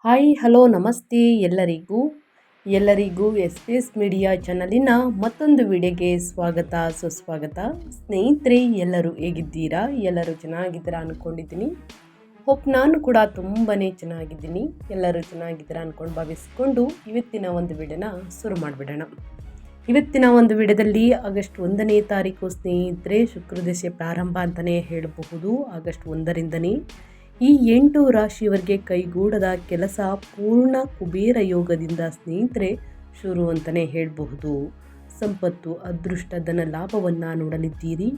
Hi hello ನಮಸ್ತೆ ಎಲ್ಲರಿಗೂ S P S media ಚಾನಲಿನ ಮತ್ತೊಂದು ವಿಡಿಯೋಗೆ ಸ್ವಾಗತ ಸುಸ್ವಾಗತ. ಸ್ನೇಹಿತರೆ, ಎಲ್ಲರೂ ಹೇಗಿದ್ದೀರಾ? ಎಲ್ಲರೂ ಚೆನ್ನಾಗಿದ್ದೀರಾ ಅಂದ್ಕೊಂಡಿದ್ದೀನಿ. ನಾನು ಕೂಡ ತುಂಬಾ ಚೆನ್ನಾಗಿದ್ದೀನಿ. ಎಲ್ಲರೂ ಚೆನ್ನಾಗಿದ್ದೀರಾ ಅಂದ್ಕೊಂಡು ಭಾವಿಸ್ಕೊಂಡು ಇವತ್ತಿನ ಒಂದು ವಿಡಿಯೋನ ಶುರು ಮಾಡಿಬಿಡೋಣ. ಇವತ್ತಿನ ಒಂದು ವಿಡಿಯೋದಲ್ಲಿ ಆಗಸ್ಟ್ 1ನೇ ತಾರೀಕು ಸ್ನೇಹಿತರೆ ಶುಕ್ರದಶೆ ಪ್ರಾರಂಭ ಅಂತಲೇ ಹೇಳಬಹುದು. ಆಗಸ್ಟ್ 1ರಿಂದನೇ ಈ 8 ರಾಶಿಯವರಿಗೆ ಕೈಗೂಡದ ಕೆಲಸ ಪೂರ್ಣ ಕುಬೇರ ಯೋಗದಿಂದ ಸ್ನೇಹಿತರೆ ಶುರು ಅಂತಲೇ ಹೇಳಬಹುದು. ಸಂಪತ್ತು, ಅದೃಷ್ಟ, ಧನ ಲಾಭವನ್ನು ನೋಡಲಿದ್ದೀರಿ.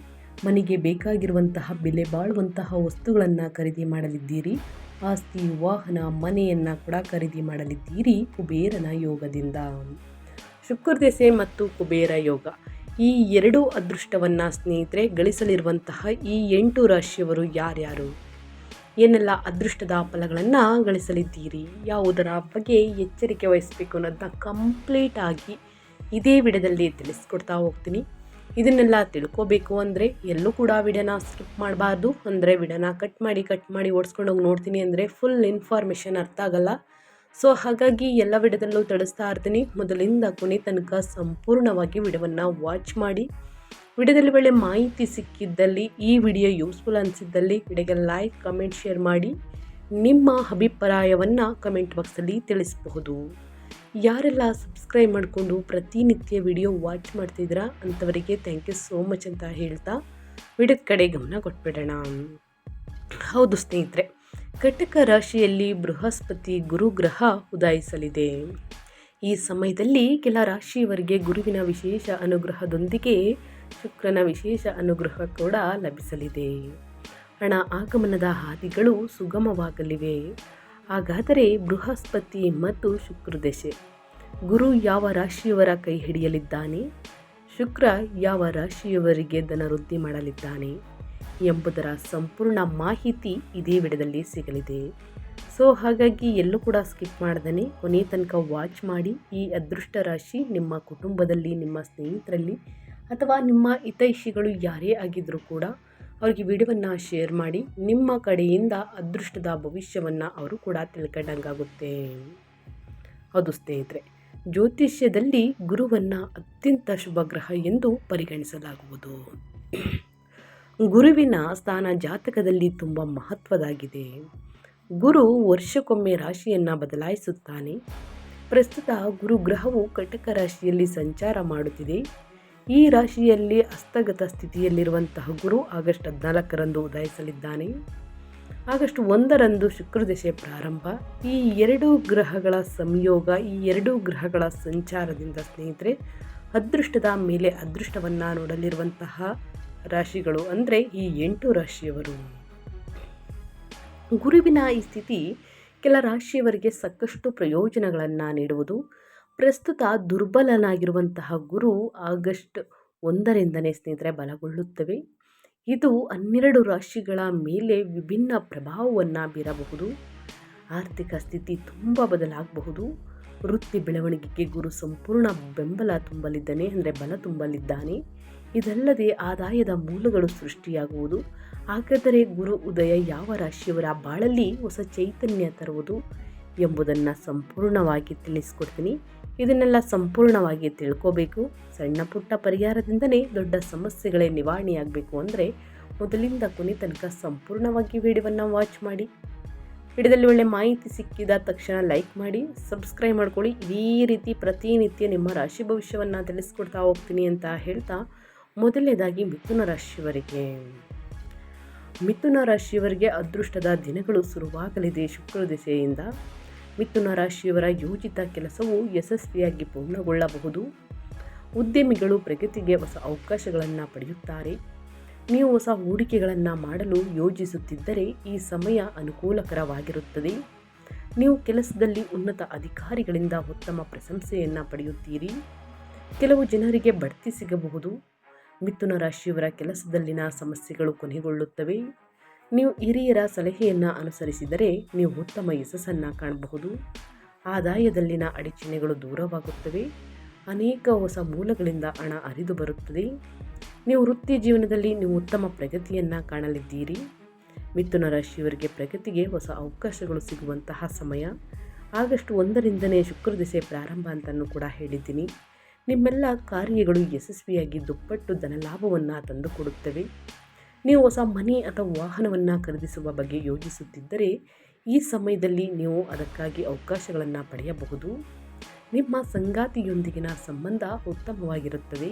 ಮನೆಗೆ ಬೇಕಾಗಿರುವಂತಹ ಬೆಲೆ ಬಾಳುವಂತಹ ವಸ್ತುಗಳನ್ನು ಖರೀದಿ ಮಾಡಲಿದ್ದೀರಿ. ಆಸ್ತಿ, ವಾಹನ, ಮನೆಯನ್ನು ಕೂಡ ಖರೀದಿ ಮಾಡಲಿದ್ದೀರಿ ಕುಬೇರನ ಯೋಗದಿಂದ. ಶುಕ್ರದಶೆ ಮತ್ತು ಕುಬೇರ ಯೋಗ ಈ ಎರಡೂ ಅದೃಷ್ಟವನ್ನು ಸ್ನೇಹಿತರೆ ಗಳಿಸಲಿರುವಂತಹ ಈ 8 ರಾಶಿಯವರು ಯಾರ್ಯಾರು, ಏನೆಲ್ಲ ಅದೃಷ್ಟದ ಫಲಗಳನ್ನು ಗಳಿಸಲಿದ್ದೀರಿ, ಯಾವುದರ ಬಗ್ಗೆ ಎಚ್ಚರಿಕೆ ವಹಿಸಬೇಕು ಅನ್ನೋದನ್ನ ಕಂಪ್ಲೀಟಾಗಿ ಇದೇ ವಿಡಿಯೋದಲ್ಲಿ ತಿಳಿಸ್ಕೊಡ್ತಾ ಹೋಗ್ತೀನಿ. ಇದನ್ನೆಲ್ಲ ತಿಳ್ಕೋಬೇಕು ಅಂದರೆ ಎಲ್ಲೂ ಕೂಡ ವಿಡಿಯೋನ ಸ್ಕಿಪ್ ಮಾಡಬಾರ್ದು. ಅಂದರೆ ವಿಡಿಯೋನ ಕಟ್ ಮಾಡಿ ಓಡಿಸ್ಕೊಂಡೋಗಿ ನೋಡ್ತೀನಿ ಅಂದರೆ ಫುಲ್ ಇನ್ಫಾರ್ಮೇಷನ್ ಅರ್ಥ ಆಗಲ್ಲ. ಸೊ ಹಾಗಾಗಿ ಎಲ್ಲ ವಿಡಿಯೋದಲ್ಲೂ ತಿಳಿಸ್ತಾ ಇರ್ತೀನಿ. ಮೊದಲಿಂದ ಕೊನೆ ತನಕ ಸಂಪೂರ್ಣವಾಗಿ ವಿಡಿಯೋವನ್ನು ವಾಚ್ ಮಾಡಿ. ವಿಡಿಯೋದಲ್ಲಿ ಒಳ್ಳೆ ಮಾಹಿತಿ ಸಿಕ್ಕಿದ್ದಲ್ಲಿ, ಈ ವಿಡಿಯೋ ಯೂಸ್ಫುಲ್ ಅನಿಸಿದ್ದಲ್ಲಿ ವಿಡಿಯೋಗೆ ಲೈಕ್, ಕಮೆಂಟ್, ಶೇರ್ ಮಾಡಿ. ನಿಮ್ಮ ಅಭಿಪ್ರಾಯವನ್ನು ಕಮೆಂಟ್ ಬಾಕ್ಸಲ್ಲಿ ತಿಳಿಸಬಹುದು. ಯಾರೆಲ್ಲ ಸಬ್ಸ್ಕ್ರೈಬ್ ಮಾಡಿಕೊಂಡು ಪ್ರತಿನಿತ್ಯ ವಿಡಿಯೋ ವಾಚ್ ಮಾಡ್ತಿದ್ದೀರಾ ಅಂಥವರಿಗೆ ಥ್ಯಾಂಕ್ ಯು ಸೋ ಮಚ್ ಅಂತ ಹೇಳ್ತಾ ವಿಡಿಯೋದ ಕಡೆ ಗಮನ ಕೊಟ್ಬಿಡೋಣ. ಹೌದು ಸ್ನೇಹಿತರೆ, ಕಟಕ ರಾಶಿಯಲ್ಲಿ ಬೃಹಸ್ಪತಿ ಗುರುಗ್ರಹ ಉದಯಿಸಲಿದೆ. ಈ ಸಮಯದಲ್ಲಿ ಕೆಲ ರಾಶಿಯವರಿಗೆ ಗುರುವಿನ ವಿಶೇಷ ಅನುಗ್ರಹದೊಂದಿಗೆ ಶುಕ್ರನ ವಿಶೇಷ ಅನುಗ್ರಹ ಕೂಡ ಲಭಿಸಲಿದೆ. ಹಣ ಆಗಮನದ ಹಾದಿಗಳು ಸುಗಮವಾಗಲಿವೆ. ಹಾಗಾದರೆ ಬೃಹಸ್ಪತಿ ಮತ್ತು ಶುಕ್ರದಶೆ, ಗುರು ಯಾವ ರಾಶಿಯವರ ಕೈ ಹಿಡಿಯಲಿದ್ದಾನೆ, ಶುಕ್ರ ಯಾವ ರಾಶಿಯವರಿಗೆ ಧನವೃದ್ಧಿ ಮಾಡಲಿದ್ದಾನೆ ಎಂಬುದರ ಸಂಪೂರ್ಣ ಮಾಹಿತಿ ಇದೇ ವಿಡಿಯೋದಲ್ಲಿ ಸಿಗಲಿದೆ. ಸೊ ಹಾಗಾಗಿ ಎಲ್ಲೂ ಕೂಡ ಸ್ಕಿಪ್ ಮಾಡ್ದೇ ಕೊನೆ ತನಕ ವಾಚ್ ಮಾಡಿ. ಈ ಅದೃಷ್ಟ ರಾಶಿ ನಿಮ್ಮ ಕುಟುಂಬದಲ್ಲಿ, ನಿಮ್ಮ ಸ್ನೇಹಿತರಲ್ಲಿ ಅಥವಾ ನಿಮ್ಮ ಹಿತೈಷಿಗಳು ಯಾರೇ ಆಗಿದ್ದರೂ ಕೂಡ ಅವ್ರಿಗೆ ವಿಡಿಯೋವನ್ನು ಶೇರ್ ಮಾಡಿ. ನಿಮ್ಮ ಕಡೆಯಿಂದ ಅದೃಷ್ಟದ ಭವಿಷ್ಯವನ್ನು ಅವರು ಕೂಡ ತಿಳ್ಕೊಂಡಂಗಾಗುತ್ತೆ. ಹೌದು ಸ್ನೇಹಿತರೆ, ಜ್ಯೋತಿಷ್ಯದಲ್ಲಿ ಗುರುವನ್ನು ಅತ್ಯಂತ ಶುಭ ಗ್ರಹ ಎಂದು ಪರಿಗಣಿಸಲಾಗುವುದು. ಗುರುವಿನ ಸ್ಥಾನ ಜಾತಕದಲ್ಲಿ ತುಂಬ ಮಹತ್ವದಾಗಿದೆ. ಗುರು ವರ್ಷಕ್ಕೊಮ್ಮೆ ರಾಶಿಯನ್ನು ಬದಲಾಯಿಸುತ್ತಾನೆ. ಪ್ರಸ್ತುತ ಗುರುಗ್ರಹವು ಕಟಕ ರಾಶಿಯಲ್ಲಿ ಸಂಚಾರ ಮಾಡುತ್ತಿದೆ. ಈ ರಾಶಿಯಲ್ಲಿ ಹಸ್ತಗತ ಸ್ಥಿತಿಯಲ್ಲಿರುವಂತಹ ಗುರು ಆಗಸ್ಟ್ 14ರಂದು ಉದಯಿಸಲಿದ್ದಾನೆ. ಆಗಸ್ಟ್ 1ರಂದು ಶುಕ್ರದಶೆ ಪ್ರಾರಂಭ. ಈ ಎರಡೂ ಗ್ರಹಗಳ ಸಂಯೋಗ, ಈ ಎರಡೂ ಗ್ರಹಗಳ ಸಂಚಾರದಿಂದ ಸ್ನೇಹಿತರೆ ಅದೃಷ್ಟದ ಮೇಲೆ ಅದೃಷ್ಟವನ್ನು ನೋಡಲಿರುವಂತಹ ರಾಶಿಗಳು ಅಂದರೆ ಈ 8 ರಾಶಿಯವರು. ಗುರುವಿನ ಈ ಸ್ಥಿತಿ ಕೆಲ ರಾಶಿಯವರಿಗೆ ಸಾಕಷ್ಟು ಪ್ರಯೋಜನಗಳನ್ನು ನೀಡುವುದು. ಪ್ರಸ್ತುತ ದುರ್ಬಲನಾಗಿರುವಂತಹ ಗುರು ಆಗಸ್ಟ್ 1ರಿಂದನೇ ಸ್ನೇಹಿತರೆ ಬಲಗೊಳ್ಳುತ್ತವೆ. ಇದು 12 ರಾಶಿಗಳ ಮೇಲೆ ವಿಭಿನ್ನ ಪ್ರಭಾವವನ್ನು ಬೀರಬಹುದು. ಆರ್ಥಿಕ ಸ್ಥಿತಿ ತುಂಬ ಬದಲಾಗಬಹುದು. ವೃತ್ತಿ ಬೆಳವಣಿಗೆಗೆ ಗುರು ಸಂಪೂರ್ಣ ಬೆಂಬಲ ತುಂಬಲಿದ್ದಾನೆ, ಅಂದರೆ ಬಲ ತುಂಬಲಿದ್ದಾನೆ. ಇದಲ್ಲದೆ ಆದಾಯದ ಮೂಲಗಳು ಸೃಷ್ಟಿಯಾಗುವುದು. ಹಾಗಾದರೆ ಗುರು ಉದಯ ಯಾವ ರಾಶಿಯವರ ಬಾಳಲ್ಲಿ ಹೊಸ ಚೈತನ್ಯ ತರುವುದು ಎಂಬುದನ್ನು ಸಂಪೂರ್ಣವಾಗಿ ತಿಳಿಸ್ಕೊಡ್ತೀನಿ. ಇದನ್ನೆಲ್ಲ ಸಂಪೂರ್ಣವಾಗಿ ತಿಳ್ಕೋಬೇಕು. ಸಣ್ಣ ಪುಟ್ಟ ಪರಿಹಾರದಿಂದಲೇ ದೊಡ್ಡ ಸಮಸ್ಯೆಗಳೇ ನಿವಾರಣೆಯಾಗಬೇಕು ಅಂದರೆ ಮೊದಲಿಂದ ಕೊನೆ ತನಕ ಸಂಪೂರ್ಣವಾಗಿ ವಿಡಿಯೋವನ್ನು ವಾಚ್ ಮಾಡಿ. ವಿಡಿಯೋದಲ್ಲಿ ಒಳ್ಳೆ ಮಾಹಿತಿ ಸಿಕ್ಕಿದ ತಕ್ಷಣ ಲೈಕ್ ಮಾಡಿ, ಸಬ್ಸ್ಕ್ರೈಬ್ ಮಾಡ್ಕೊಳ್ಳಿ. ಇದೇ ರೀತಿ ಪ್ರತಿನಿತ್ಯ ನಿಮ್ಮ ರಾಶಿ ಭವಿಷ್ಯವನ್ನು ತಿಳಿಸ್ಕೊಡ್ತಾ ಹೋಗ್ತೀನಿ ಅಂತ ಹೇಳ್ತಾ, ಮೊದಲನೇದಾಗಿ ಮಿಥುನ ರಾಶಿಯವರಿಗೆ ಅದೃಷ್ಟದ ದಿನಗಳು ಶುರುವಾಗಲಿದೆ. ಶುಕ್ರದಶೆಯಿಂದ ಮಿಥುನ ರಾಶಿಯವರ ಯೋಜಿತ ಕೆಲಸವು ಯಶಸ್ವಿಯಾಗಿ ಪೂರ್ಣಗೊಳ್ಳಬಹುದು. ಉದ್ಯಮಿಗಳು ಪ್ರಗತಿಗೆ ಹೊಸ ಅವಕಾಶಗಳನ್ನು ಪಡೆಯುತ್ತಾರೆ. ನೀವು ಹೊಸ ಹೂಡಿಕೆಗಳನ್ನು ಮಾಡಲು ಯೋಜಿಸುತ್ತಿದ್ದರೆ ಈ ಸಮಯ ಅನುಕೂಲಕರವಾಗಿರುತ್ತದೆ. ನೀವು ಕೆಲಸದಲ್ಲಿ ಉನ್ನತ ಅಧಿಕಾರಿಗಳಿಂದ ಉತ್ತಮ ಪ್ರಶಂಸೆಯನ್ನು ಪಡೆಯುತ್ತೀರಿ. ಕೆಲವು ಜನರಿಗೆ ಬಡ್ತಿ ಸಿಗಬಹುದು. ಮಿಥುನ ರಾಶಿಯವರ ಕೆಲಸದಲ್ಲಿನ ಸಮಸ್ಯೆಗಳು ಕೊನೆಗೊಳ್ಳುತ್ತವೆ. ನೀವು ಹಿರಿಯರ ಸಲಹೆಯನ್ನು ಅನುಸರಿಸಿದರೆ ನೀವು ಉತ್ತಮ ಯಶಸ್ಸನ್ನು ಕಾಣಬಹುದು. ಆದಾಯದಲ್ಲಿನ ಅಡಚಣೆಗಳು ದೂರವಾಗುತ್ತವೆ. ಅನೇಕ ಹೊಸ ಮೂಲಗಳಿಂದ ಹಣ ಹರಿದು ಬರುತ್ತದೆ. ನೀವು ವೃತ್ತಿ ಜೀವನದಲ್ಲಿ ನೀವು ಉತ್ತಮ ಪ್ರಗತಿಯನ್ನು ಕಾಣಲಿದ್ದೀರಿ. ಮಿಥುನ ರಾಶಿಯವರಿಗೆ ಪ್ರಗತಿಗೆ ಹೊಸ ಅವಕಾಶಗಳು ಸಿಗುವಂತಹ ಸಮಯ. ಆಗಸ್ಟ್ 1ರಿಂದನೇ ಶುಕ್ರ ದಶೆ ಪ್ರಾರಂಭ ಅಂತಲೂ ಕೂಡ ಹೇಳಿದ್ದೀನಿ. ನಿಮ್ಮೆಲ್ಲ ಕಾರ್ಯಗಳು ಯಶಸ್ವಿಯಾಗಿ ದುಪ್ಪಟ್ಟು ಧನಲಾಭವನ್ನು ತಂದುಕೊಡುತ್ತವೆ. ನೀವು ಹೊಸ ಮನೆ ಅಥವಾ ವಾಹನವನ್ನು ಖರೀದಿಸುವ ಬಗ್ಗೆ ಯೋಚಿಸುತ್ತಿದ್ದರೆ ಈ ಸಮಯದಲ್ಲಿ ನೀವು ಅದಕ್ಕಾಗಿ ಅವಕಾಶಗಳನ್ನು ಪಡೆಯಬಹುದು. ನಿಮ್ಮ ಸಂಗಾತಿಯೊಂದಿಗಿನ ಸಂಬಂಧ ಉತ್ತಮವಾಗಿರುತ್ತದೆ.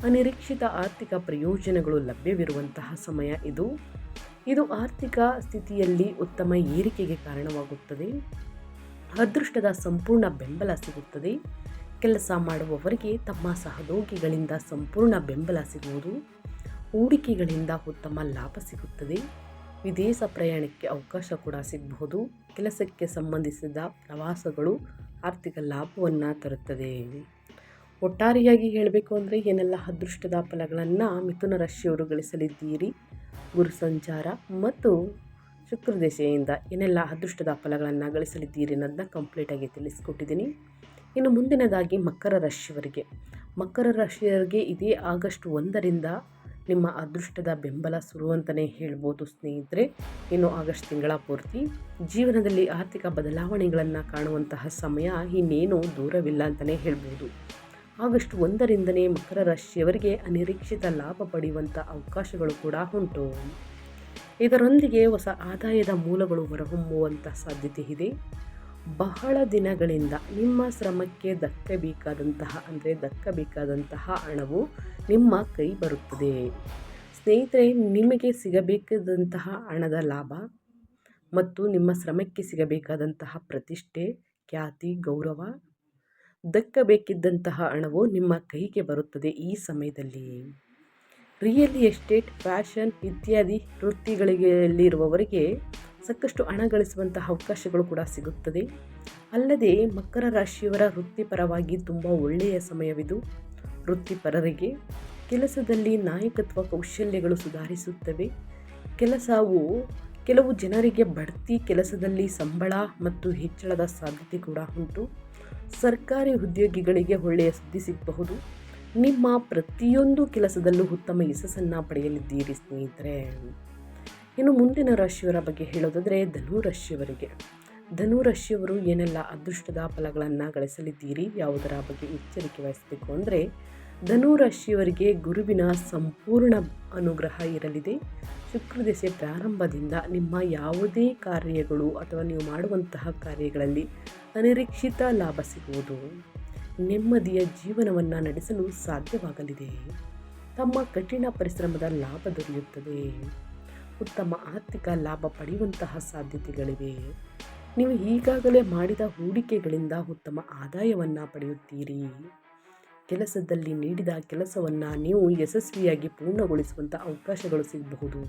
ಅನಿರೀಕ್ಷಿತ ಆರ್ಥಿಕ ಪ್ರಯೋಜನಗಳು ಲಭ್ಯವಿರುವಂತಹ ಸಮಯ ಇದು ಆರ್ಥಿಕ ಸ್ಥಿತಿಯಲ್ಲಿ ಉತ್ತಮ ಏರಿಕೆಗೆ ಕಾರಣವಾಗುತ್ತದೆ. ಅದೃಷ್ಟದ ಸಂಪೂರ್ಣ ಬೆಂಬಲ ಸಿಗುತ್ತದೆ. ಕೆಲಸ ಮಾಡುವವರಿಗೆ ತಮ್ಮ ಸಹೋದ್ಯೋಗಿಗಳಿಂದ ಸಂಪೂರ್ಣ ಬೆಂಬಲ ಸಿಗುವುದು. ಹೂಡಿಕೆಗಳಿಂದ ಉತ್ತಮ ಲಾಭ ಸಿಗುತ್ತದೆ. ವಿದೇಶ ಪ್ರಯಾಣಕ್ಕೆ ಅವಕಾಶ ಕೂಡ ಸಿಗಬಹುದು. ಕೆಲಸಕ್ಕೆ ಸಂಬಂಧಿಸಿದ ಪ್ರವಾಸಗಳು ಆರ್ಥಿಕ ಲಾಭವನ್ನು ತರುತ್ತದೆ. ಒಟ್ಟಾರೆಯಾಗಿ ಹೇಳಬೇಕು ಅಂದರೆ ಏನೆಲ್ಲ ಅದೃಷ್ಟದ ಫಲಗಳನ್ನು ಮಿಥುನ ರಾಶಿಯವರು ಗಳಿಸಲಿದ್ದೀರಿ, ಗುರು ಸಂಚಾರ ಮತ್ತು ಶುಕ್ರ ದಶೆಯಿಂದ ಏನೆಲ್ಲ ಅದೃಷ್ಟದ ಫಲಗಳನ್ನು ಗಳಿಸಲಿದ್ದೀರಿ ಅನ್ನೋದನ್ನ ಕಂಪ್ಲೀಟಾಗಿ ತಿಳಿಸ್ಕೊಟ್ಟಿದ್ದೀನಿ. ಇನ್ನು ಮುಂದಿನದಾಗಿ ಮಕರ ರಾಶಿಯವರಿಗೆ ಇದೇ ಆಗಸ್ಟ್ 1ರಿಂದ ನಿಮ್ಮ ಅದೃಷ್ಟದ ಬೆಂಬಲ ಶುರು ಅಂತಲೇ ಹೇಳ್ಬೋದು ಸ್ನೇಹಿತರೆ. ಇನ್ನು ಆಗಸ್ಟ್ ತಿಂಗಳ ಪೂರ್ತಿ ಜೀವನದಲ್ಲಿ ಆರ್ಥಿಕ ಬದಲಾವಣೆಗಳನ್ನು ಕಾಣುವಂತಹ ಸಮಯ ಇನ್ನೇನು ದೂರವಿಲ್ಲ ಅಂತಲೇ ಹೇಳ್ಬೋದು. ಆಗಸ್ಟ್ 1ರಿಂದನೇ ಮಕರ ರಾಶಿಯವರಿಗೆ ಅನಿರೀಕ್ಷಿತ ಲಾಭ ಪಡೆಯುವಂಥ ಅವಕಾಶಗಳು ಕೂಡ ಉಂಟು. ಇದರೊಂದಿಗೆ ಹೊಸ ಆದಾಯದ ಮೂಲಗಳು ಹೊರಹೊಮ್ಮುವಂಥ ಸಾಧ್ಯತೆ ಇದೆ. ಬಹಳ ದಿನಗಳಿಂದ ನಿಮ್ಮ ಶ್ರಮಕ್ಕೆ ದಕ್ಕಬೇಕಾದಂತಹ ಹಣವು ನಿಮ್ಮ ಕೈ ಬರುತ್ತದೆ. ಸ್ನೇಹಿತರೆ, ನಿಮಗೆ ಸಿಗಬೇಕಾದಂತಹ ಹಣದ ಲಾಭ ಮತ್ತು ನಿಮ್ಮ ಶ್ರಮಕ್ಕೆ ಸಿಗಬೇಕಾದಂತಹ ಪ್ರತಿಷ್ಠೆ, ಖ್ಯಾತಿ, ಗೌರವ, ದಕ್ಕಬೇಕಿದ್ದಂತಹ ಹಣವು ನಿಮ್ಮ ಕೈಗೆ ಬರುತ್ತದೆ. ಈ ಸಮಯದಲ್ಲಿ ರಿಯಲ್ ಎಸ್ಟೇಟ್, ಫ್ಯಾಷನ್ ಇತ್ಯಾದಿ ವೃತ್ತಿಗಳಿರುವವರಿಗೆ ಸಾಕಷ್ಟು ಹಣ ಗಳಿಸುವಂತಹ ಅವಕಾಶಗಳು ಕೂಡ ಸಿಗುತ್ತದೆ. ಅಲ್ಲದೆ ಮಕರ ರಾಶಿಯವರ ವೃತ್ತಿಪರವಾಗಿ ತುಂಬ ಒಳ್ಳೆಯ ಸಮಯವಿದು. ವೃತ್ತಿಪರರಿಗೆ ಕೆಲಸದಲ್ಲಿ ನಾಯಕತ್ವ ಕೌಶಲ್ಯಗಳು ಸುಧಾರಿಸುತ್ತವೆ. ಕೆಲವು ಜನರಿಗೆ ಬಡ್ತಿ, ಕೆಲಸದಲ್ಲಿ ಸಂಬಳ ಮತ್ತು ಹೆಚ್ಚಳದ ಸಾಧ್ಯತೆ ಕೂಡ ಉಂಟು. ಸರ್ಕಾರಿ ಉದ್ಯೋಗಿಗಳಿಗೆ ಒಳ್ಳೆಯ ಸುದ್ದಿ ಸಿಗಬಹುದು. ನಿಮ್ಮ ಪ್ರತಿಯೊಂದು ಕೆಲಸದಲ್ಲೂ ಉತ್ತಮ ಯಶಸ್ಸನ್ನು ಪಡೆಯಲಿದ್ದೀರಿ ಸ್ನೇಹಿತರೆ. ಇನ್ನು ಮುಂದಿನ ರಾಶಿಯವರ ಬಗ್ಗೆ ಹೇಳೋದಾದರೆ ಧನು ರಾಶಿಯವರು ಏನೆಲ್ಲ ಅದೃಷ್ಟದ ಫಲಗಳನ್ನು ಗಳಿಸಲಿದ್ದೀರಿ, ಯಾವುದರ ಬಗ್ಗೆ ಎಚ್ಚರಿಕೆ ವಹಿಸಬೇಕು ಅಂದರೆ ಧನು ರಾಶಿಯವರಿಗೆ ಗುರುವಿನ ಸಂಪೂರ್ಣ ಅನುಗ್ರಹ ಇರಲಿದೆ. ಶುಕ್ರ ದಶೆ ಪ್ರಾರಂಭದಿಂದ ನಿಮ್ಮ ಯಾವುದೇ ಕಾರ್ಯಗಳು ಅಥವಾ ನೀವು ಮಾಡುವಂತಹ ಕಾರ್ಯಗಳಲ್ಲಿ ಅನಿರೀಕ್ಷಿತ ಲಾಭ ಸಿಗುವುದು. ನೆಮ್ಮದಿಯ ಜೀವನವನ್ನು ನಡೆಸಲು ಸಾಧ್ಯವಾಗಲಿದೆ. ತಮ್ಮ ಕಠಿಣ ಪರಿಶ್ರಮದ ಲಾಭ ದೊರೆಯುತ್ತದೆ. ಉತ್ತಮ ಆರ್ಥಿಕ ಲಾಭ ಪಡೆಯುವಂತಹ ಸಾಧ್ಯತೆಗಳಿವೆ. ನೀವು ಈಗಾಗಲೇ ಮಾಡಿದ ಹೂಡಿಕೆಗಳಿಂದ ಉತ್ತಮ ಆದಾಯವನ್ನು ಪಡೆಯುತ್ತೀರಿ. ಕೆಲಸದಲ್ಲಿ ನೀಡಿದ ಕೆಲಸವನ್ನು ನೀವು ಯಶಸ್ವಿಯಾಗಿ ಪೂರ್ಣಗೊಳಿಸುವಂಥ ಅವಕಾಶಗಳು ಸಿಗಬಹುದು.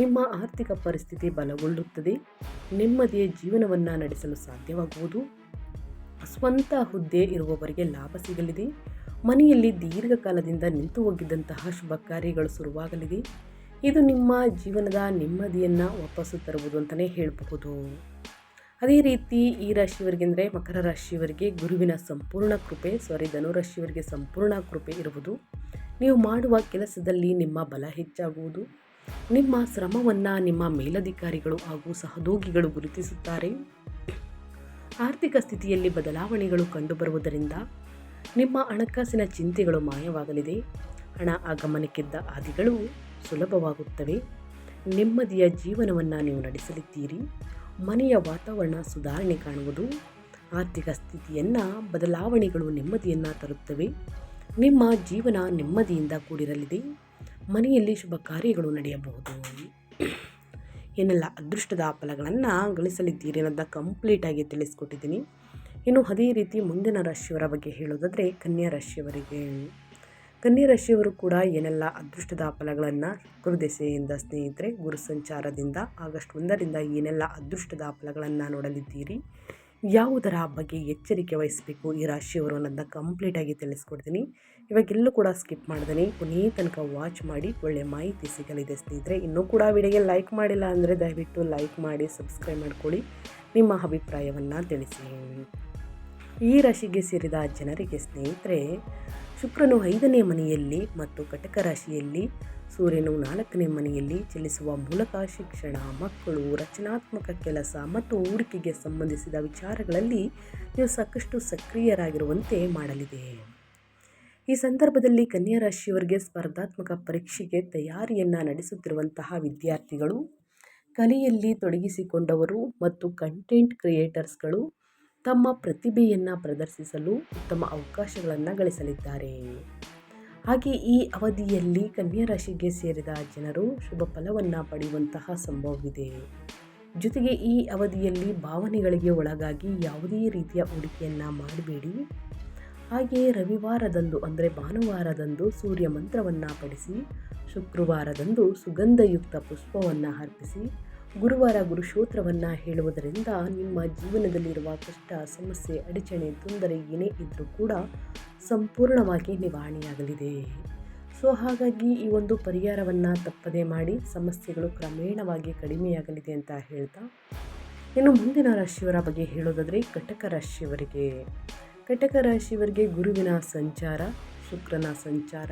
ನಿಮ್ಮ ಆರ್ಥಿಕ ಪರಿಸ್ಥಿತಿ ಬಲಗೊಳ್ಳುತ್ತದೆ. ನೆಮ್ಮದಿಯ ಜೀವನವನ್ನು ನಡೆಸಲು ಸಾಧ್ಯವಾಗುವುದು. ಸ್ವಂತ ಹುದ್ದೆ ಇರುವವರಿಗೆ ಲಾಭ ಸಿಗಲಿದೆ. ಮನೆಯಲ್ಲಿ ದೀರ್ಘಕಾಲದಿಂದ ನಿಂತು ಹೋಗಿದ್ದಂತಹ ಶುಭ ಕಾರ್ಯಗಳು ಶುರುವಾಗಲಿದೆ. ಇದು ನಿಮ್ಮ ಜೀವನದ ನೆಮ್ಮದಿಯನ್ನು ವಾಪಸ್ಸು ತರುವುದು ಅಂತಲೇ ಹೇಳಬಹುದು. ಅದೇ ರೀತಿ ಈ ರಾಶಿಯವರಿಗೆ ಅಂದರೆ ಮಕರ ರಾಶಿಯವರಿಗೆ ಗುರುವಿನ ಧನು ರಾಶಿಯವರಿಗೆ ಸಂಪೂರ್ಣ ಕೃಪೆ ಇರುವುದು. ನೀವು ಮಾಡುವ ಕೆಲಸದಲ್ಲಿ ನಿಮ್ಮ ಬಲ ಹೆಚ್ಚಾಗುವುದು. ನಿಮ್ಮ ಶ್ರಮವನ್ನು ನಿಮ್ಮ ಮೇಲಧಿಕಾರಿಗಳು ಹಾಗೂ ಸಹೋದ್ಯೋಗಿಗಳು ಗುರುತಿಸುತ್ತಾರೆ. ಆರ್ಥಿಕ ಸ್ಥಿತಿಯಲ್ಲಿ ಬದಲಾವಣೆಗಳು ಕಂಡುಬರುವುದರಿಂದ ನಿಮ್ಮ ಹಣಕಾಸಿನ ಚಿಂತೆಗಳು ಮಾಯವಾಗಲಿದೆ. ಹಣ ಆಗಮನಕ್ಕಿದ್ದ ಹಾದಿಗಳು ಸುಲಭವಾಗುತ್ತವೆ. ನೆಮ್ಮದಿಯ ಜೀವನವನ್ನು ನೀವು ನಡೆಸಲಿದ್ದೀರಿ. ಮನೆಯ ವಾತಾವರಣ ಸುಧಾರಣೆ ಕಾಣುವುದು. ಆರ್ಥಿಕ ಸ್ಥಿತಿಯನ್ನು ಬದಲಾವಣೆಗಳು ನೆಮ್ಮದಿಯನ್ನು ತರುತ್ತವೆ. ನಿಮ್ಮ ಜೀವನ ನೆಮ್ಮದಿಯಿಂದ ಕೂಡಿರಲಿದೆ. ಮನೆಯಲ್ಲಿ ಶುಭ ಕಾರ್ಯಗಳು ನಡೆಯಬಹುದು. ಏನೆಲ್ಲ ಅದೃಷ್ಟದ ಫಲಗಳನ್ನು ಗಳಿಸಲಿದ್ದೀರಿ ಅನ್ನೋದನ್ನ ಕಂಪ್ಲೀಟಾಗಿ ತಿಳಿಸ್ಕೊಟ್ಟಿದ್ದೀನಿ. ಇನ್ನು ಅದೇ ರೀತಿ ಮುಂದಿನ ರಾಶಿಯವರ ಬಗ್ಗೆ ಹೇಳೋದಾದರೆ ಕನ್ಯಾ ರಾಶಿಯವರು ಕೂಡ ಏನೆಲ್ಲ ಅದೃಷ್ಟದ ಫಲಗಳನ್ನು ಗುರುದಶೆಯಿಂದ ಸ್ನೇಹಿತರೆ, ಗುರು ಸಂಚಾರದಿಂದ ಆಗಸ್ಟ್ 1ರಿಂದ ಏನೆಲ್ಲ ಅದೃಷ್ಟದ ಫಲಗಳನ್ನು ನೋಡಲಿದ್ದೀರಿ, ಯಾವುದರ ಬಗ್ಗೆ ಎಚ್ಚರಿಕೆ ವಹಿಸಬೇಕು ಈ ರಾಶಿಯವರು ಅನ್ನೋದನ್ನ ಕಂಪ್ಲೀಟಾಗಿ ತಿಳಿಸ್ಕೊಡ್ತೀನಿ. ಇವಾಗೆಲ್ಲೂ ಕೂಡ ಸ್ಕಿಪ್ ಮಾಡ್ತೀನಿ, ಕೊನೆಯ ತನಕ ವಾಚ್ ಮಾಡಿ, ಒಳ್ಳೆಯ ಮಾಹಿತಿ ಸಿಗಲಿದೆ ಸ್ನೇಹಿತರೆ. ಇನ್ನೂ ಕೂಡ ವಿಡಿಯೋಗೆ ಲೈಕ್ ಮಾಡಿಲ್ಲ ಅಂದರೆ ದಯವಿಟ್ಟು ಲೈಕ್ ಮಾಡಿ, ಸಬ್ಸ್ಕ್ರೈಬ್ ಮಾಡ್ಕೊಳ್ಳಿ, ನಿಮ್ಮ ಅಭಿಪ್ರಾಯವನ್ನು ತಿಳಿಸಿ. ಈ ರಾಶಿಗೆ ಸೇರಿದ ಜನರಿಗೆ ಸ್ನೇಹಿತರೆ, ಶುಕ್ರನು 5ನೇ ಮನೆಯಲ್ಲಿ ಮತ್ತು ಕಟಕ ರಾಶಿಯಲ್ಲಿ ಸೂರ್ಯನು 4ನೇ ಮನೆಯಲ್ಲಿ ಚಲಿಸುವ ಮೂಲಕ ಶಿಕ್ಷಣ, ಮಕ್ಕಳು, ರಚನಾತ್ಮಕ ಕೆಲಸ ಮತ್ತು ಹೂಡಿಕೆಗೆ ಸಂಬಂಧಿಸಿದ ವಿಚಾರಗಳಲ್ಲಿ ನೀವು ಸಾಕಷ್ಟು ಸಕ್ರಿಯರಾಗಿರುವಂತೆ ಮಾಡಲಿದೆ. ಈ ಸಂದರ್ಭದಲ್ಲಿ ಕನ್ಯಾ ರಾಶಿಯವರಿಗೆ ಸ್ಪರ್ಧಾತ್ಮಕ ಪರೀಕ್ಷೆಗೆ ತಯಾರಿಯನ್ನು ನಡೆಸುತ್ತಿರುವಂತಹ ವಿದ್ಯಾರ್ಥಿಗಳು, ಕಲೆಯಲ್ಲಿ ತೊಡಗಿಸಿಕೊಂಡವರು ಮತ್ತು ಕಂಟೆಂಟ್ ಕ್ರಿಯೇಟರ್ಸ್ಗಳು ತಮ್ಮ ಪ್ರತಿಭೆಯನ್ನು ಪ್ರದರ್ಶಿಸಲು ಉತ್ತಮ ಅವಕಾಶಗಳನ್ನು ಗಳಿಸಲಿದ್ದಾರೆ. ಹಾಗೆ ಈ ಅವಧಿಯಲ್ಲಿ ಕನ್ಯಾ ರಾಶಿಗೆ ಸೇರಿದ ಜನರು ಶುಭ ಫಲವನ್ನು ಪಡೆಯುವಂತಹ ಸಂಭವವಿದೆ. ಜೊತೆಗೆ ಈ ಅವಧಿಯಲ್ಲಿ ಭಾವನೆಗಳಿಗೆ ಒಳಗಾಗಿ ಯಾವುದೇ ರೀತಿಯ ಹೂಡಿಕೆಯನ್ನು ಮಾಡಬೇಡಿ. ಹಾಗೆಯೇ ರವಿವಾರದಂದು ಅಂದರೆ ಭಾನುವಾರದಂದು ಸೂರ್ಯ ಮಂತ್ರವನ್ನು ಪಠಿಸಿ, ಶುಕ್ರವಾರದಂದು ಸುಗಂಧಯುಕ್ತ ಪುಷ್ಪವನ್ನು ಅರ್ಪಿಸಿ, ಗುರುವಾರ ಗುರುಶೋತ್ರವನ್ನು ಹೇಳುವುದರಿಂದ ನಿಮ್ಮ ಜೀವನದಲ್ಲಿರುವ ಕಷ್ಟ, ಸಮಸ್ಯೆ, ಅಡಚಣೆ, ತೊಂದರೆ ಏನೇ ಇದ್ದರೂ ಕೂಡ ಸಂಪೂರ್ಣವಾಗಿ ನಿವಾರಣೆಯಾಗಲಿದೆ. ಹಾಗಾಗಿ ಈ ಒಂದು ಪರಿಹಾರವನ್ನು ತಪ್ಪದೇ ಮಾಡಿ, ಸಮಸ್ಯೆಗಳು ಕ್ರಮೇಣವಾಗಿ ಕಡಿಮೆಯಾಗಲಿದೆ ಅಂತ ಹೇಳ್ತಾ, ಇನ್ನು ಮುಂದಿನ ರಾಶಿಯವರ ಬಗ್ಗೆ ಹೇಳೋದಾದರೆ ಕಟಕ ರಾಶಿಯವರಿಗೆ ಗುರುವಿನ ಸಂಚಾರ, ಶುಕ್ರನ ಸಂಚಾರ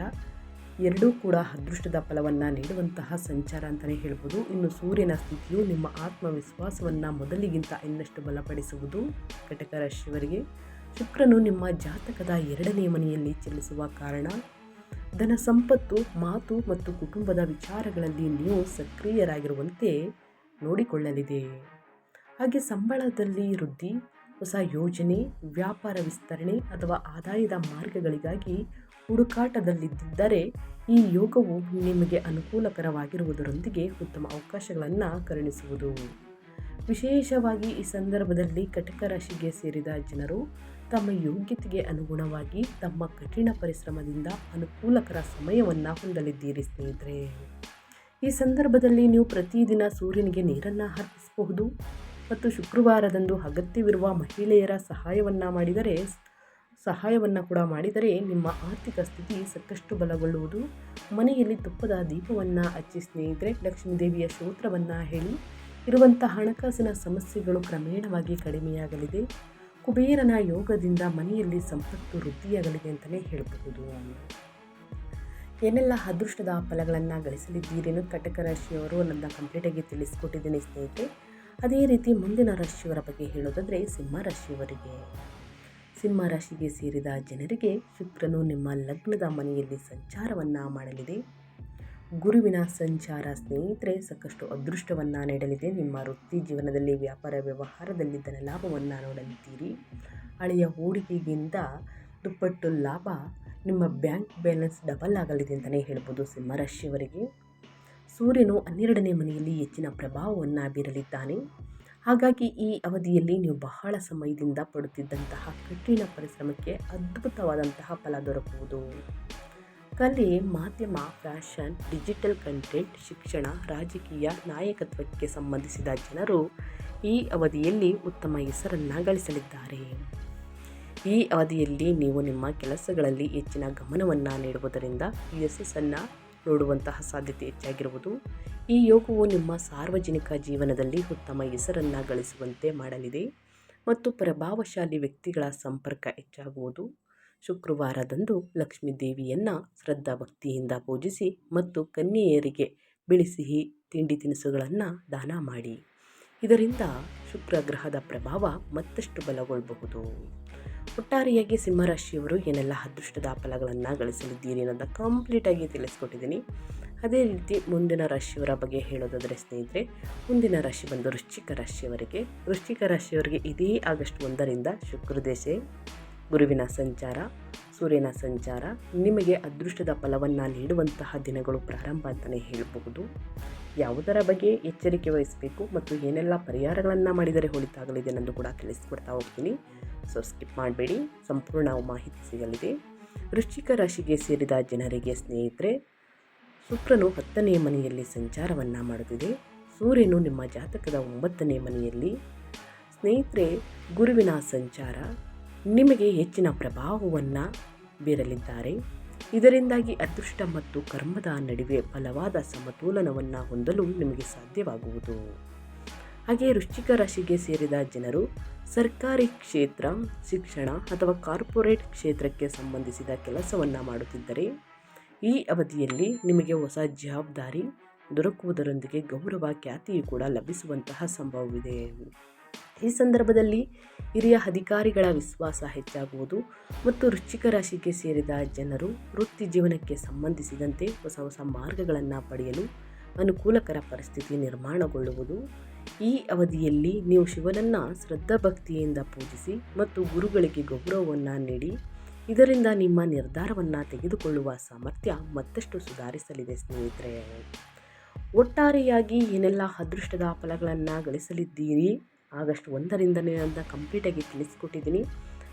ಎರಡೂ ಕೂಡ ಅದೃಷ್ಟದ ಫಲವನ್ನು ನೀಡುವಂತಹ ಸಂಚಾರ ಅಂತಲೇ ಹೇಳ್ಬೋದು. ಇನ್ನು ಸೂರ್ಯನ ಸ್ಥಿತಿಯು ನಿಮ್ಮ ಆತ್ಮವಿಶ್ವಾಸವನ್ನು ಮೊದಲಿಗಿಂತ ಇನ್ನಷ್ಟು ಬಲಪಡಿಸುವುದು ಕಟಕ ರಾಶಿಯವರಿಗೆ. ಶುಕ್ರನು ನಿಮ್ಮ ಜಾತಕದ 2ನೇ ಮನೆಯಲ್ಲಿ ಚಲಿಸುವ ಕಾರಣ ಧನ ಸಂಪತ್ತು, ಮಾತು ಮತ್ತು ಕುಟುಂಬದ ವಿಚಾರಗಳಲ್ಲಿ ನೀವು ಸಕ್ರಿಯರಾಗಿರುವಂತೆ ನೋಡಿಕೊಳ್ಳಲಿದೆ. ಹಾಗೆ ಸಂಬಳದಲ್ಲಿ ವೃದ್ಧಿ, ಹೊಸ ಯೋಜನೆ, ವ್ಯಾಪಾರ ವಿಸ್ತರಣೆ ಅಥವಾ ಆದಾಯದ ಮಾರ್ಗಗಳಿಗಾಗಿ ಹುಡುಕಾಟದಲ್ಲಿದ್ದರೆ ಈ ಯೋಗವು ನಿಮಗೆ ಅನುಕೂಲಕರವಾಗಿರುವುದರೊಂದಿಗೆ ಉತ್ತಮ ಅವಕಾಶಗಳನ್ನು ಕರುಣಿಸುವುದು. ವಿಶೇಷವಾಗಿ ಈ ಸಂದರ್ಭದಲ್ಲಿ ಕಟಕ ರಾಶಿಗೆ ಸೇರಿದ ಜನರು ತಮ್ಮ ಯೋಗ್ಯತೆಗೆ ಅನುಗುಣವಾಗಿ ತಮ್ಮ ಕಠಿಣ ಪರಿಶ್ರಮದಿಂದ ಅನುಕೂಲಕರ ಸಮಯವನ್ನು ಹೊಂದಲಿದ್ದೀರಿ ಸ್ನೇಹಿತರೆ. ಈ ಸಂದರ್ಭದಲ್ಲಿ ನೀವು ಪ್ರತಿದಿನ ಸೂರ್ಯನಿಗೆ ನೀರನ್ನು ಅರ್ಪಿಸಬಹುದು ಮತ್ತು ಶುಕ್ರವಾರದಂದು ಅಗತ್ಯವಿರುವ ಮಹಿಳೆಯರ ಸಹಾಯವನ್ನು ಕೂಡ ಮಾಡಿದರೆ ನಿಮ್ಮ ಆರ್ಥಿಕ ಸ್ಥಿತಿ ಸಾಕಷ್ಟು ಬಲಗೊಳ್ಳುವುದು. ಮನೆಯಲ್ಲಿ ತುಪ್ಪದ ದೀಪವನ್ನು ಹಚ್ಚಿ ಸ್ನೇಹಿತರೆ, ಲಕ್ಷ್ಮೀ ದೇವಿಯ ಸ್ತೋತ್ರವನ್ನು ಹೇಳಿ, ಇರುವಂತಹ ಹಣಕಾಸಿನ ಸಮಸ್ಯೆಗಳು ಕ್ರಮೇಣವಾಗಿ ಕಡಿಮೆಯಾಗಲಿದೆ. ಕುಬೇರನ ಯೋಗದಿಂದ ಮನೆಯಲ್ಲಿ ಸಂಪತ್ತು ವೃದ್ಧಿಯಾಗಲಿದೆ ಅಂತಲೇ ಹೇಳಬಹುದು. ಏನೆಲ್ಲ ಅದೃಷ್ಟದ ಫಲಗಳನ್ನು ಗಳಿಸಲಿದ್ದೀರಿ ಅನ್ನೋದು ಕಟಕ ರಾಶಿಯವರು ನನ್ನ ಕಂಪ್ಲೀಟಾಗಿ ತಿಳಿಸ್ಕೊಟ್ಟಿದ್ದೀನಿ ಸ್ನೇಹಿತರೆ. ಅದೇ ರೀತಿ ಮುಂದಿನ ರಾಶಿಯವರ ಬಗ್ಗೆ ಹೇಳೋದಾದರೆ ಸಿಂಹ ರಾಶಿಗೆ ಸೇರಿದ ಜನರಿಗೆ ಶುಕ್ರನು ನಿಮ್ಮ ಲಗ್ನದ ಮನೆಯಲ್ಲಿ ಸಂಚಾರವನ್ನು ಮಾಡಲಿದೆ. ಗುರುವಿನ ಸಂಚಾರ ಸ್ನೇಹಿತರೆ ಸಾಕಷ್ಟು ಅದೃಷ್ಟವನ್ನು ನೀಡಲಿದೆ. ನಿಮ್ಮ ವೃತ್ತಿ ಜೀವನದಲ್ಲಿ, ವ್ಯಾಪಾರ ವ್ಯವಹಾರದಲ್ಲಿ ಧನಲಾಭವನ್ನು ನೋಡಲಿದ್ದೀರಿ. ಹಳೆಯ ಹೂಡಿಕೆಗಿಂತ ದುಪ್ಪಟ್ಟು ಲಾಭ, ನಿಮ್ಮ ಬ್ಯಾಂಕ್ ಬ್ಯಾಲೆನ್ಸ್ ಡಬಲ್ ಆಗಲಿದೆ ಅಂತಲೇ ಹೇಳ್ಬೋದು ಸಿಂಹರಾಶಿಯವರಿಗೆ. ಸೂರ್ಯನು 12ನೇ ಮನೆಯಲ್ಲಿ ಹೆಚ್ಚಿನ ಪ್ರಭಾವವನ್ನು ಬೀರಲಿದ್ದಾನೆ. ಹಾಗಾಗಿ ಈ ಅವಧಿಯಲ್ಲಿ ನೀವು ಬಹಳ ಸಮಯದಿಂದ ಪಡುತ್ತಿದ್ದಂತಹ ಕಠಿಣ ಪರಿಶ್ರಮಕ್ಕೆ ಅದ್ಭುತವಾದಂತಹ ಫಲ ದೊರಕುವುದು. ಕಲೆ, ಮಾಧ್ಯಮ, ಫ್ಯಾಷನ್, ಡಿಜಿಟಲ್ ಕಂಟೆಂಟ್, ಶಿಕ್ಷಣ, ರಾಜಕೀಯ, ನಾಯಕತ್ವಕ್ಕೆ ಸಂಬಂಧಿಸಿದ ಜನರು ಈ ಅವಧಿಯಲ್ಲಿ ಉತ್ತಮ ಹೆಸರನ್ನು ಗಳಿಸಲಿದ್ದಾರೆ. ಈ ಅವಧಿಯಲ್ಲಿ ನೀವು ನಿಮ್ಮ ಕೆಲಸಗಳಲ್ಲಿ ಹೆಚ್ಚಿನ ಗಮನವನ್ನು ನೀಡುವುದರಿಂದ ಯಶಸ್ಸನ್ನು ನೋಡುವಂತಹ ಸಾಧ್ಯತೆ ಹೆಚ್ಚಾಗಿರುವುದು. ಈ ಯೋಗವು ನಿಮ್ಮ ಸಾರ್ವಜನಿಕ ಜೀವನದಲ್ಲಿ ಉತ್ತಮ ಹೆಸರನ್ನು ಗಳಿಸುವಂತೆ ಮಾಡಲಿದೆ ಮತ್ತು ಪ್ರಭಾವಶಾಲಿ ವ್ಯಕ್ತಿಗಳ ಸಂಪರ್ಕ ಹೆಚ್ಚಾಗುವುದು. ಶುಕ್ರವಾರದಂದು ಲಕ್ಷ್ಮೀ ದೇವಿಯನ್ನು ಶ್ರದ್ಧಾ ಭಕ್ತಿಯಿಂದ ಪೂಜಿಸಿ ಮತ್ತು ಕನ್ಯೆಯರಿಗೆ ಬಿಳಿ ಸಿಹಿ ತಿಂಡಿ ತಿನಿಸುಗಳನ್ನು ದಾನ ಮಾಡಿ. ಇದರಿಂದ ಶುಕ್ರ ಗ್ರಹದ ಪ್ರಭಾವ ಮತ್ತಷ್ಟು ಬಲಗೊಳ್ಳಬಹುದು. ಒಟ್ಟಾರೆಯಾಗಿ ಸಿಂಹರಾಶಿಯವರು ಏನೆಲ್ಲ ಅದೃಷ್ಟದ ಫಲಗಳನ್ನು ಗಳಿಸಲಿದ್ದೀರಿ ಅನ್ನೋದನ್ನು ಕಂಪ್ಲೀಟಾಗಿ ತಿಳಿಸ್ಕೊಟ್ಟಿದ್ದೀನಿ. ಅದೇ ರೀತಿ ಮುಂದಿನ ರಾಶಿಯವರ ಬಗ್ಗೆ ಹೇಳೋದಾದರೆ ಸ್ನೇಹಿತರೆ, ಮುಂದಿನ ರಾಶಿ ಬಂದು ವೃಶ್ಚಿಕ ರಾಶಿಯವರಿಗೆ ಇದೇ ಆಗಸ್ಟ್ 1ರಿಂದ ಶುಕ್ರದೇಶೆ, ಗುರುವಿನ ಸಂಚಾರ, ಸೂರ್ಯನ ಸಂಚಾರ ನಿಮಗೆ ಅದೃಷ್ಟದ ಫಲವನ್ನು ನೀಡುವಂತಹ ದಿನಗಳು ಪ್ರಾರಂಭ ಅಂತಲೇ ಹೇಳಬಹುದು. ಯಾವುದರ ಬಗ್ಗೆ ಎಚ್ಚರಿಕೆ ವಹಿಸಬೇಕು ಮತ್ತು ಏನೆಲ್ಲ ಪರಿಹಾರಗಳನ್ನು ಮಾಡಿದರೆ ಒಳಿತಾಗಲಿದೆ ಅನ್ನೋದು ಕೂಡ ತಿಳಿಸ್ಕೊಡ್ತಾ ಹೋಗ್ತೀನಿ. ಸ್ಕಿಪ್ ಮಾಡಬೇಡಿ, ಸಂಪೂರ್ಣ ಮಾಹಿತಿ ಸಿಗಲಿದೆ. ವೃಶ್ಚಿಕ ರಾಶಿಗೆ ಸೇರಿದ ಜನರಿಗೆ ಸ್ನೇಹಿತರೆ, ಶುಕ್ರನು 10ನೇ ಮನೆಯಲ್ಲಿ ಸಂಚಾರವನ್ನು ಮಾಡುತ್ತಿದೆ. ಸೂರ್ಯನು ನಿಮ್ಮ ಜಾತಕದ 9ನೇ ಮನೆಯಲ್ಲಿ. ಸ್ನೇಹಿತರೆ, ಗುರುವಿನ ಸಂಚಾರ ನಿಮಗೆ ಹೆಚ್ಚಿನ ಪ್ರಭಾವವನ್ನು ಬೀರಲಿದ್ದಾರೆ. ಇದರಿಂದಾಗಿ ಅದೃಷ್ಟ ಮತ್ತು ಕರ್ಮದ ನಡುವೆ ಬಲವಾದ ಸಮತೋಲನವನ್ನು ಹೊಂದಲು ನಿಮಗೆ ಸಾಧ್ಯವಾಗುವುದು. ಹಾಗೆ ವೃಶ್ಚಿಕ ರಾಶಿಗೆ ಸೇರಿದ ಜನರು ಸರ್ಕಾರಿ ಕ್ಷೇತ್ರ, ಶಿಕ್ಷಣ ಅಥವಾ ಕಾರ್ಪೊರೇಟ್ ಕ್ಷೇತ್ರಕ್ಕೆ ಸಂಬಂಧಿಸಿದ ಕೆಲಸವನ್ನು ಮಾಡುತ್ತಿದ್ದರೆ ಈ ಅವಧಿಯಲ್ಲಿ ನಿಮಗೆ ಹೊಸ ಜವಾಬ್ದಾರಿ ದೊರಕುವುದರೊಂದಿಗೆ ಗೌರವ ಖ್ಯಾತಿಯು ಕೂಡ ಲಭಿಸುವಂತಹ ಸಂಭವವಿದೆ. ಈ ಸಂದರ್ಭದಲ್ಲಿ ಹಿರಿಯ ಅಧಿಕಾರಿಗಳ ವಿಶ್ವಾಸ ಹೆಚ್ಚಾಗುವುದು ಮತ್ತು ವೃಶ್ಚಿಕ ರಾಶಿಗೆ ಸೇರಿದ ಜನರು ವೃತ್ತಿ ಜೀವನಕ್ಕೆ ಸಂಬಂಧಿಸಿದಂತೆ ಹೊಸ ಹೊಸ ಮಾರ್ಗಗಳನ್ನು ಪಡೆಯಲು ಅನುಕೂಲಕರ ಪರಿಸ್ಥಿತಿ ನಿರ್ಮಾಣಗೊಳ್ಳುವುದು. ಈ ಅವಧಿಯಲ್ಲಿ ನೀವು ಶಿವನನ್ನು ಶ್ರದ್ಧಾಭಕ್ತಿಯಿಂದ ಪೂಜಿಸಿ ಮತ್ತು ಗುರುಗಳಿಗೆ ಗೌರವವನ್ನು ನೀಡಿ. ಇದರಿಂದ ನಿಮ್ಮ ನಿರ್ಧಾರವನ್ನು ತೆಗೆದುಕೊಳ್ಳುವ ಸಾಮರ್ಥ್ಯ ಮತ್ತಷ್ಟು ಸುಧಾರಿಸಲಿದೆ ಸ್ನೇಹಿತರೆ. ಒಟ್ಟಾರೆಯಾಗಿ ಏನೆಲ್ಲ ಅದೃಷ್ಟದ ಫಲಗಳನ್ನು ಗಳಿಸಲಿದ್ದೀರಿ ಆಗಸ್ಟ್ 1ರಿಂದ ಅಂತ ಕಂಪ್ಲೀಟಾಗಿ ತಿಳಿಸ್ಕೊಟ್ಟಿದ್ದೀನಿ.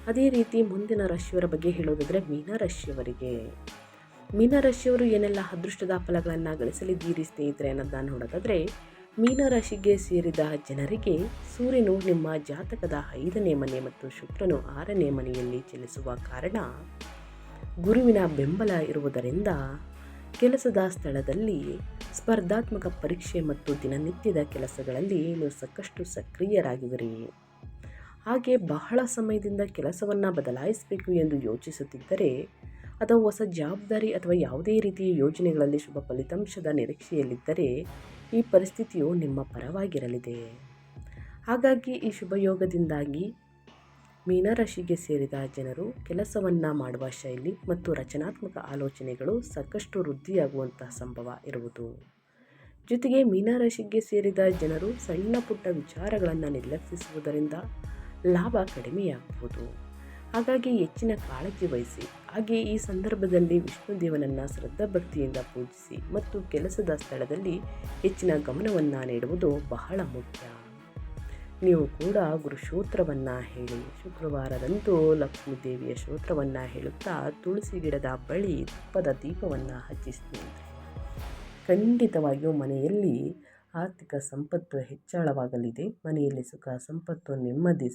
ಅದೇ ರೀತಿ ಮುಂದಿನ ರಾಶಿಯವರ ಬಗ್ಗೆ ಹೇಳೋದಾದರೆ ಮೀನರಾಶಿಯವರು ಏನೆಲ್ಲ ಅದೃಷ್ಟದ ಫಲಗಳನ್ನು ಗಳಿಸಲಿದ್ದೀರಿ ಸ್ನೇಹಿತರೆ ಅನ್ನೋದನ್ನು ನೋಡೋದಾದರೆ, ಮೀನರಾಶಿಗೆ ಸೇರಿದ ಜನರಿಗೆ ಸೂರ್ಯನು ನಿಮ್ಮ ಜಾತಕದ 5ನೇ ಮನೆ ಮತ್ತು ಶುಕ್ರನು 6ನೇ ಮನೆಯಲ್ಲಿ ಚಲಿಸುವ ಕಾರಣ ಗುರುವಿನ ಬೆಂಬಲ ಇರುವುದರಿಂದ ಕೆಲಸದ ಸ್ಥಳದಲ್ಲಿ ಸ್ಪರ್ಧಾತ್ಮಕ ಪರೀಕ್ಷೆ ಮತ್ತು ದಿನನಿತ್ಯದ ಕೆಲಸಗಳಲ್ಲಿ ನೀವು ಸಾಕಷ್ಟು ಸಕ್ರಿಯರಾಗಿವಿರಿ. ಹಾಗೆ ಬಹಳ ಸಮಯದಿಂದ ಕೆಲಸವನ್ನು ಬದಲಾಯಿಸಬೇಕು ಎಂದು ಯೋಚಿಸುತ್ತಿದ್ದರೆ ಅಥವಾ ಹೊಸ ಜವಾಬ್ದಾರಿ ಅಥವಾ ಯಾವುದೇ ರೀತಿಯ ಯೋಜನೆಗಳಲ್ಲಿ ಶುಭ ಫಲಿತಾಂಶದ ನಿರೀಕ್ಷೆಯಲ್ಲಿದ್ದರೆ ಈ ಪರಿಸ್ಥಿತಿಯು ನಿಮ್ಮ ಪರವಾಗಿರಲಿದೆ. ಹಾಗಾಗಿ ಈ ಶುಭಯೋಗದಿಂದಾಗಿ ಮೀನರಾಶಿಗೆ ಸೇರಿದ ಜನರು ಕೆಲಸವನ್ನು ಮಾಡುವ ಶೈಲಿ ಮತ್ತು ರಚನಾತ್ಮಕ ಆಲೋಚನೆಗಳು ಸಾಕಷ್ಟು ವೃದ್ಧಿಯಾಗುವಂತಹ ಸಂಭವ ಇರುವುದು. ಜೊತೆಗೆ ಮೀನರಾಶಿಗೆ ಸೇರಿದ ಜನರು ಸಣ್ಣ ಪುಟ್ಟ ವಿಚಾರಗಳನ್ನು ನಿರ್ಲಕ್ಷಿಸುವುದರಿಂದ ಲಾಭ ಕಡಿಮೆಯಾಗುವುದು. ಹಾಗಾಗಿ ಹೆಚ್ಚಿನ ಕಾಳಜಿ ವಹಿಸಿ. ಹಾಗೆ ಈ ಸಂದರ್ಭದಲ್ಲಿ ವಿಷ್ಣು ದೇವನನ್ನು ಶ್ರದ್ಧಾಭಕ್ತಿಯಿಂದ ಪೂಜಿಸಿ ಮತ್ತು ಕೆಲಸದ ಸ್ಥಳದಲ್ಲಿ ಹೆಚ್ಚಿನ ಗಮನವನ್ನು ನೀಡುವುದು ಬಹಳ ಮುಖ್ಯ. ನೀವು ಕೂಡ ಗುರು ಸ್ತೋತ್ರವನ್ನು ಹೇಳಿ. ಶುಕ್ರವಾರದಂದು ಲಕ್ಷ್ಮೀ ದೇವಿಯ ಸ್ತೋತ್ರವನ್ನು ಹೇಳುತ್ತಾ ತುಳಸಿ ಗಿಡದ ಬಳಿ ತುಪ್ಪದ ದೀಪವನ್ನು ಹಚ್ಚಿಸಿ. ಖಂಡಿತವಾಗಿಯೂ ಮನೆಯಲ್ಲಿ ಆರ್ಥಿಕ ಸಂಪತ್ತು ಹೆಚ್ಚಳವಾಗಲಿದೆ. ಮನೆಯಲ್ಲಿ ಸುಖ, ಸಂಪತ್ತು, ನೆಮ್ಮದಿ,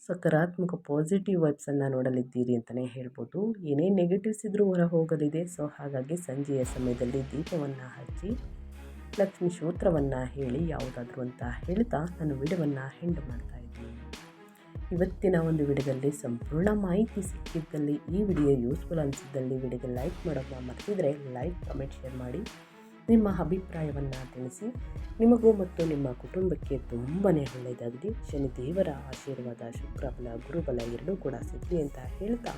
ಸಕಾರಾತ್ಮಕ ಪಾಸಿಟಿವ್ ವೈಬ್ಸನ್ನು ನೋಡಲಿದ್ದೀರಿ ಅಂತಲೇ ಹೇಳ್ಬೋದು. ಏನೇ ನೆಗೆಟಿವ್ಸ್ ಇದ್ರೂ ಹೊರ ಹೋಗಲಿದೆ. ಸೊ ಹಾಗಾಗಿ ಸಂಜೆಯ ಸಮಯದಲ್ಲಿ ದೀಪವನ್ನು ಹಚ್ಚಿ ಲಕ್ಷ್ಮೀ ಸ್ತೋತ್ರವನ್ನು ಹೇಳಿ ಯಾವುದಾದ್ರೂ ಅಂತ ಹೇಳ್ತಾ ನಾನು ವಿಡಿಯೋವನ್ನು ಎಂಡ್ ಮಾಡ್ತಾ ಇದ್ದೀನಿ. ಇವತ್ತಿನ ಒಂದು ವಿಡಿಯೋದಲ್ಲಿ ಸಂಪೂರ್ಣ ಮಾಹಿತಿ ಸಿಕ್ಕಿದ್ದಲ್ಲಿ, ಈ ವಿಡಿಯೋ ಯೂಸ್ಫುಲ್ ಅನಿಸಿದ್ದಲ್ಲಿ ವಿಡಿಯೋಗೆ ಲೈಕ್ ಮಾಡೋದನ್ನ ಮರೆತಿದ್ರೆ ಲೈಕ್, ಕಮೆಂಟ್, ಶೇರ್ ಮಾಡಿ ನಿಮ್ಮ ಅಭಿಪ್ರಾಯವನ್ನು ತಿಳಿಸಿ. ನಿಮಗೂ ಮತ್ತು ನಿಮ್ಮ ಕುಟುಂಬಕ್ಕೆ ತುಂಬಾ ಒಳ್ಳೆಯದಾಗಲಿ. ಶನಿದೇವರ ಆಶೀರ್ವಾದ, ಶುಕ್ರಬಲ, ಗುರುಬಲ ಎರಡೂ ಕೂಡ ಸಿಗಲಿ ಅಂತ ಹೇಳ್ತಾ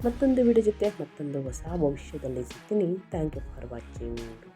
ಮತ್ತೊಂದು ವಿಡಿಯೋ ಜೊತೆ ಮತ್ತೊಂದು ಹೊಸ ಭವಿಷ್ಯದಲ್ಲಿ ಸಿಗ್ತೀನಿ. Thank you for watching.